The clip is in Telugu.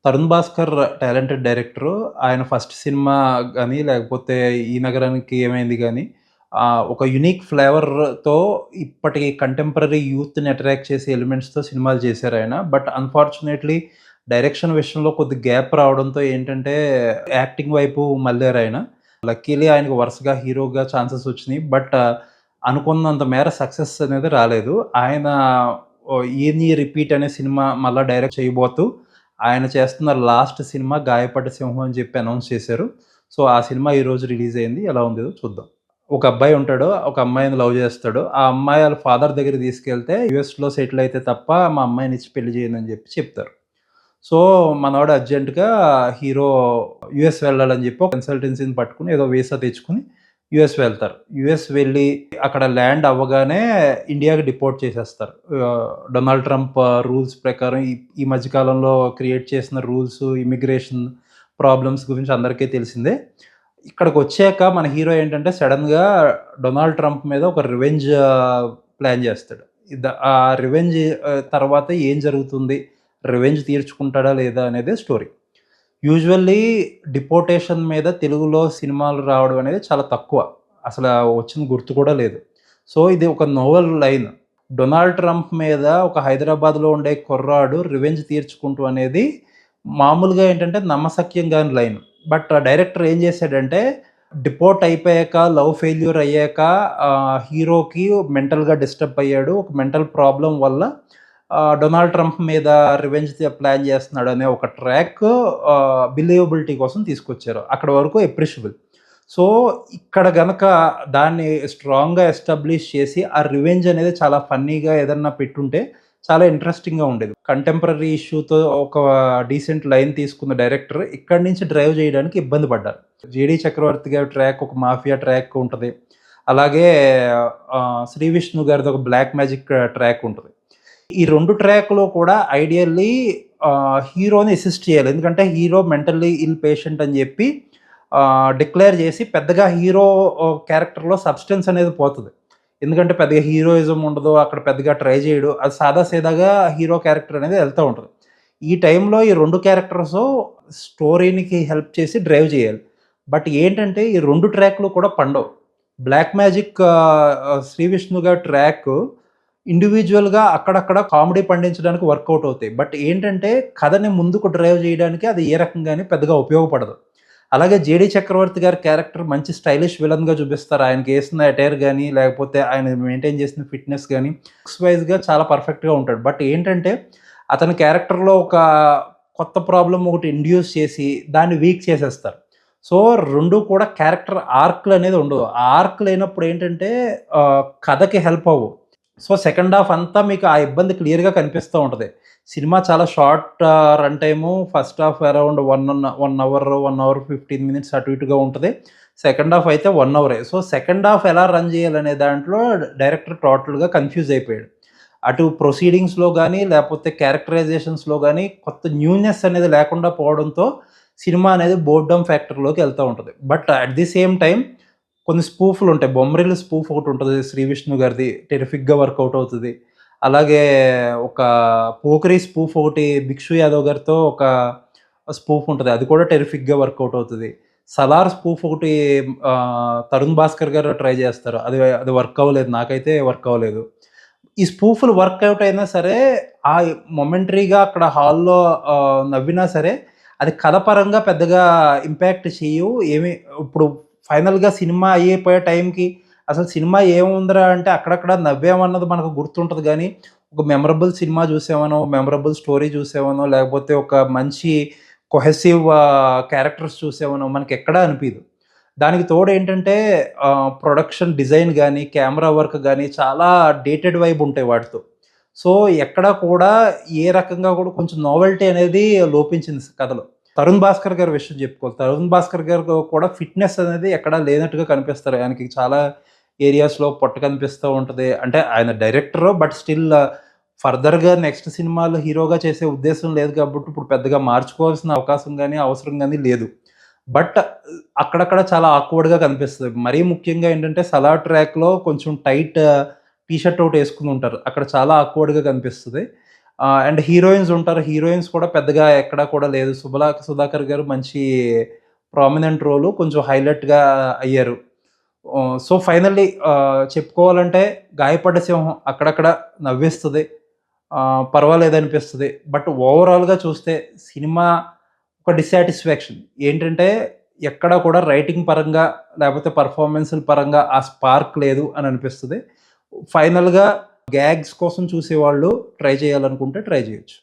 Tarun Bhaskar talented director. ఆయన ఫస్ట్ సినిమా గాని, లేకపోతే 'ఈ నగరానికి ఏమైంది' గాని, ఒక యూనిక్ ఫ్లేవర్‌తో ఇప్పటి కంటెంపరరీ యూత్‌ని అట్రాక్ట్ చేసే ఎలిమెంట్స్‌తో సినిమాలు చేశారాయన. బట్ అన్‌ఫార్చునేట్‌లీ డైరెక్షన్ విషయంలో కొద్ది గ్యాప్ రావడంతో ఏంటంటే, యాక్టింగ్ వైపు మళ్లారాయన. లక్కీలీ ఆయనకు వరుసగా హీరోగా ఛాన్సెస్ వచ్చినియి. బట్ అనుకున్నంత మేర సక్సెస్ అనేది రాలేదు. ఆయన 'ఈని రిపీట్' అనే సినిమా మళ్ళా డైరెక్ట్ చేయబోతూ ఆయన చేస్తున్న లాస్ట్ సినిమా 'గాయపడ్డ సింహం' అని చెప్పి అనౌన్స్ చేశారు. సో, ఆ సినిమా ఈరోజు రిలీజ్ అయింది. ఎలా ఉందో చూద్దాం. ఒక అబ్బాయి ఉంటాడు. ఒక అమ్మాయిని లవ్ చేస్తాడు. ఆ అమ్మాయి ఆళ్ళ ఫాదర్ దగ్గరికి తీసుకెళ్తే యూఎస్‌లో సెటిల్ అయితే తప్ప మా అమ్మాయినిచ్చి పెళ్లి చేయనని చెప్పి చెప్తారు. సో, మనోడు అర్జెంట్‌గా హీరో యూఎస్ వెళ్ళాలని చెప్పి ఒక కన్సల్టెన్సీని పట్టుకొని ఏదో వీసా తెచ్చుకొని యూఎస్ వెళ్తారు. యూఎస్ వెళ్ళి అక్కడ ల్యాండ్ అవ్వగానే ఇండియాకి డిపోర్ట్ చేసేస్తారు. డొనాల్డ్ ట్రంప్ రూల్స్ ప్రకారం ఈ ఈ మధ్య కాలంలో క్రియేట్ చేసిన రూల్స్, ఇమిగ్రేషన్ ప్రాబ్లమ్స్ గురించి అందరికీ తెలిసిందే. ఇక్కడికొచ్చాక మన హీరో ఏంటంటే సడెన్‌గా డొనాల్డ్ ట్రంప్ మీద ఒక రివెంజ్ ప్లాన్ చేస్తాడు. ఆ రివెంజ్ తర్వాత ఏం జరుగుతుంది? రివెంజ్ తీర్చుకుంటాడా లేదా అనేదే స్టోరీ. యూజువల్లీ డిపోర్టేషన్ మీద తెలుగులో సినిమాలు రావడం అనేది చాలా తక్కువ. అసల వచ్చిన గుర్తు కూడా లేదు. సో, ఇది ఒక నోవెల్ లైన్. డొనాల్డ్ ట్రంప్ మీద ఒక హైదరాబాద్‌లో ఉండే కుర్రాడు రివెంజ్ తీర్చుకుంటూ అనేది మామూలుగా ఏంటంటే నమ్మశక్యం గాని లైన్. బట్ డైరెక్టర్ ఏం చేశాడంటే డిపోర్ట్ అయిపోయాక, లవ్ ఫెయిల్యూర్ అయ్యాక హీరోకి మెంటల్‌గా డిస్టర్బ్ అయ్యాడు. ఒక మెంటల్ ప్రాబ్లమ్ వల్ల డొనాల్డ్ ట్రంప్ మీద రివెంజ్ ప్లాన్ చేస్తున్నాడనే ఒక ట్రాక్ బిలీవబిలిటీ కోసం తీసుకొచ్చారు. అక్కడి వరకు అప్రిషియబుల్. సో, ఇక్కడ గనక దాన్ని స్ట్రాంగ్‌గా ఎస్టాబ్లిష్ చేసి, ఆ రివెంజ్ అనేది చాలా ఫన్నీగా ఏదన్నా పెట్టుంటే చాలా ఇంట్రెస్టింగ్‌గా ఉండేది. కంటెంపరరీ ఇష్యూతో ఒక డీసెంట్ లైన్ తీసుకున్న డైరెక్టర్ ఇక్కడి నుంచి డ్రైవ్ చేయడానికి ఇబ్బంది పడ్డారు. 'జేడీ చక్రవర్తి' గారి ట్రాక్ ఒక మాఫియా ట్రాక్ ఉంటది. అలాగే 'శ్రీ విష్ణు' గారిది ఒక బ్లాక్ మ్యాజిక్ ట్రాక్ ఉంటది. ఈ 2 ట్రాక్‌లో కూడా ఐడియల్లీ హీరోని అసిస్ట్ చేయాలి. ఎందుకంటే హీరో మెంటల్లీ ఇల్ పేషెంట్ అని చెప్పి డిక్లేర్ చేసి పెద్దగా హీరో క్యారెక్టర్‌లో సబ్‌స్టెన్స్ అనేది పోతది. ఎందుకంటే పెద్దగా హీరోయిజం ఉండదు. అక్కడ పెద్దగా ట్రై చేయడు. అది సాదా సీదాగా హీరో క్యారెక్టర్ అనేది ఎళ్తా ఉంటది. ఈ టైంలో ఈ 2 క్యారెక్టర్సు స్టోరీనికి హెల్ప్ చేసి డ్రైవ్ చేయాలి. బట్ ఏంటంటే ఈ 2 ట్రాక్‌లు కూడా పండవు. బ్లాక్ మ్యాజిక్ 'శ్రీ విష్ణు' గారి ట్రాక్ ఇండివిడ్యువల్‌గా అక్కడక్కడ కామెడీ పండించడానికి వర్కౌట్ అవుతాయి. బట్ ఏంటంటే కథని ముందుకు డ్రైవ్ చేయడానికి అది ఏ రకంగాని పెద్దగా ఉపయోగపడదు. అలాగే 'జేడీ చక్రవర్తి' గారి క్యారెక్టర్ మంచి స్టైలిష్ విలన్‌గా చూపిస్తారు. ఆయనకేసిన అటైర్ గాని, లేకపోతే ఆయన మెయింటైన్ చేసిన ఫిట్‌నెస్ గాని, లుక్స్ వైస్‌గా చాలా పర్ఫెక్ట్‌గా ఉంటాడు. బట్ ఏంటంటే అతని క్యారెక్టర్‌లో ఒక కొత్త ప్రాబ్లమ్ ఒకటి ఇండ్యూస్ చేసి దాన్ని వీక్ చేసేస్తారు. సో, 2 కూడా క్యారెక్టర్ ఆర్క్‌లనేది ఉండవు. ఆ ఆర్క్ లేనప్పుడు ఏంటంటే కథకి హెల్ప్ అవ్వవు. సో, సెకండ్ హాఫ్ అంతా మీకు ఆ ఇబ్బంది క్లియర్‌గా కనిపిస్తా ఉంటది. సినిమా చాలా short run time. First half around 1 hour, 1 hour 15 minutes అటు ఇటుగా ఉంటది. సెకండ్ హాఫ్ అయితే 1 అవరే. సో, సెకండ్ హాఫ్ ఎలా రన్ చేయాలనే దాంట్లో డైరెక్టర్ టోటల్‌గా కన్‌ఫ్యూజ్ అయిపోయాడు. అటు ప్రొసీడింగ్స్‌లో గాని, లేపోతే క్యారెక్టరైజేషన్స్‌లో గాని కొత్త న్యూనెస్ అనేది లేకుండా పోవడంతో సినిమా అనేది బోర్డమ్ ఫ్యాక్టర్‌లోకి ఎళ్తా ఉంటది. But at the same time కొన్ని స్పూఫ్‌లుంటాయి. 'బొమ్మరిల్లు' స్పూఫ్ ఒకటుంటది 'శ్రీ విష్ణు' గారిది. టెరిఫిక్‌గా వర్కౌట్ అవుతది. అలాగే ఒక 'పోకిరి' స్పూఫ్ ఒకటి 'భిక్షు యాదవ్' గారితో ఒక స్పూఫ్ ఉంటది. అది కూడా టెరిఫిక్‌గా వర్కౌట్ అవుతది. 'సలార్' స్పూఫ్ ఒకటి 'తరుణ్ భాస్కర్' గారు ట్రై చేస్తారు. అది అది వర్క్ అవ్వలేదు. నాకైతే వర్క్ అవ్వలేదు. ఈ స్పూఫ్‌లు వర్కౌట్ అయినా సరే, ఆ మొమెంటరీగా అక్కడ హాల్‌లో నవ్వినా సరే, అది కథ పరంగా పెద్దగా ఇంపాక్ట్ చెయ్యవు. ఇప్పుడు ఫైనల్‌గా సినిమా అయిపోయే టైంకి అసలు సినిమా ఏముందిరా అంటే అక్కడక్కడ నవ్వామన్నది మనకు గుర్తుంటది గానీ, ఒక మెమరబుల్ సినిమా చూసామనో, మెమరబుల్ స్టోరీ చూసామనో, లేకపోతే ఒక మంచి కొహెసివ్ క్యారెక్టర్స్ చూసామనో మనకెక్కడా అనిపీదు. దానికి తోడేంటంటే ప్రొడక్షన్ డిజైన్ గానీ, కెమెరా వర్క్ గానీ చాలా డేటెడ్ వైబ్ ఉంటాయి వాటితో. సో, ఎక్కడా కూడా ఏ రకంగా కూడా కొంచెం నోవెల్టీ అనేది లోపించింది కథలో. 'తరుణ్ భాస్కర్' గారి విషయం చెప్పుకోవాలి. 'తరుణ్ భాస్కర్' గారు కూడా ఫిట్‌నెస్ అనేది ఎక్కడా లేనట్టుగా కనిపిస్తారు. ఆయనకి చాలా ఏరియాస్‌లో పొట్ట కనిపిస్తూ ఉంటది. అంటే ఆయన డైరెక్టరు బట్ స్టిల్ ఫర్దర్‌గా నెక్స్ట్ సినిమాలో హీరోగా చేసే ఉద్దేశం లేదు కాబట్టి ఇప్పుడు పెద్దగా మార్చుకోవాల్సిన అవకాశం గానీ, అవసరం గానీ లేదు. బట్ అక్కడక్కడ చాలా ఆక్వర్డ్‌గా కనిపిస్తది. మరీ ముఖ్యంగా ఏంటంటే 'సలార్' ట్రాక్‌లో కొంచెం టైట్ టీ షర్ట్ ఒకటేసుకొని ఉంటారు. అక్కడ చాలా ఆక్వర్డ్‌గా కనిపిస్తది. అండ్ హీరోయిన్స్ ఉంటారు. హీరోయిన్స్ కూడా పెద్దగా ఎక్కడా కూడా లేదు. 'సుధాకర్' గారు మంచి ప్రామినెంట్ రోలు కొంచెం హైలైట్‌గా అయ్యారు. సో, ఫైనల్లీ చెప్పుకోవాలంటే 'గాయపడ్డ సింహం' అక్కడక్కడ నవ్విస్తది. పర్వాలేదనిపిస్తది. బట్ ఓవరాల్‌గా చూస్తే సినిమా ఒక డిస్సాటిస్ఫాక్షన్. ఏంటంటే ఎక్కడ కూడా రైటింగ్ పరంగా లేపోతే పెర్ఫార్మన్స్‌ల పరంగా ఆ స్పార్క్ లేదు అని అనిపిస్తది. ఫైనల్‌గా గ్యాగ్స్ కోసం చూసేవాళ్ళు ట్రై చేయాలనుకుంటే ట్రై చేయొచ్చు.